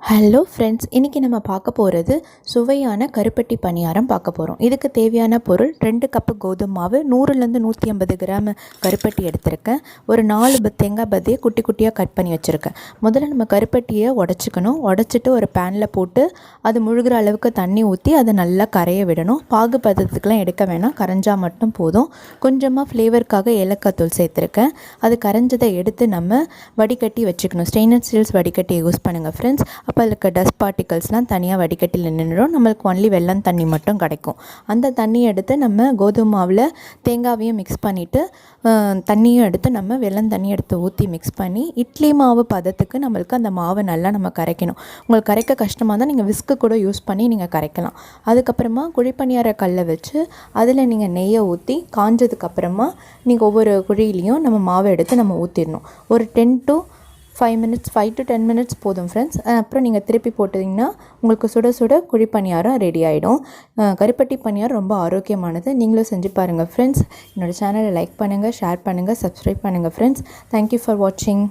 Hello friends, இன்றைக்கி நம்ம பார்க்க போகிறது சுவையான கருப்பட்டி பணியாரம் பார்க்க போகிறோம். இதுக்கு தேவையான பொருள் 2 கப்பு கோதுமை மாவு, 100லேருந்து 150 கிராம் கருப்பட்டி எடுத்திருக்கேன். ஒரு 4 தேங்காய் பத்தியை குட்டி குட்டியாக கட் பண்ணி வச்சுருக்கேன். முதல்ல நம்ம கருப்பட்டியை உடச்சிக்கணும். உடச்சிட்டு ஒரு பேனில் போட்டு அது முழுகிற அளவுக்கு தண்ணி ஊற்றி அதை நல்லா கரைய விடணும். பாகு பதத்துக்கெலாம் எடுக்க வேணாம், கரைஞ்சால் மட்டும் போதும். கொஞ்சமாக ஃப்ளேவருக்காக ஏலக்காய் தூள் சேர்த்துருக்கேன். அது கரைஞ்சதை எடுத்து நம்ம வடிகட்டி வச்சுக்கணும். ஸ்டெயின்லெஸ் ஸ்டீல்ஸ் வடிகட்டி யூஸ் பண்ணுங்கள் ஃப்ரெண்ட்ஸ். அப்போ அதுக்கு டஸ்ட் பார்ட்டிகல்ஸ்லாம் தனியாக வடிகட்டியில் நின்றுடும். நம்மளுக்கு ஒன்லி வெல்லம் தண்ணி மட்டும் கிடைக்கும். அந்த தண்ணியை எடுத்து நம்ம கோதுமை மாவில் தேங்காவையும் மிக்ஸ் பண்ணிவிட்டு தண்ணியும் எடுத்து நம்ம வெல்லம் தண்ணி எடுத்து ஊற்றி மிக்ஸ் பண்ணி இட்லி மாவு பதத்துக்கு நம்மளுக்கு அந்த மாவை நல்லா நம்ம கரைக்கணும். உங்களுக்கு கரைக்க கஷ்டமாக தான் நீங்கள் விஸ்க்கு கூட யூஸ் பண்ணி நீங்கள் கரைக்கலாம். அதுக்கப்புறமா குழிப்பணியார கல்லை வச்சு அதில் நீங்கள் நெய்யை ஊற்றி காஞ்சதுக்கப்புறமா நீங்கள் ஒவ்வொரு குழியிலையும் நம்ம மாவை எடுத்து நம்ம ஊற்றிடணும். ஒரு 5 to 10 மினிட்ஸ் போதும் ஃப்ரெண்ட்ஸ். அப்புறம் நீங்கள் திருப்பி போட்டிங்கன்னா உங்களுக்கு சுட சுட குழி பணியாரம் ரெடி ஆகிடும். கருப்பட்டி பணியாரம் ரொம்ப ஆரோக்கியமானது. நீங்களும் செஞ்சு பாருங்கள் ஃப்ரெண்ட்ஸ். என்னோடய சேனலை லைக் பண்ணுங்கள், ஷேர் பண்ணுங்கள், சப்ஸ்கிரைப் பண்ணுங்கள் ஃப்ரெண்ட்ஸ். தேங்க்யூ ஃபார் வாட்சிங்.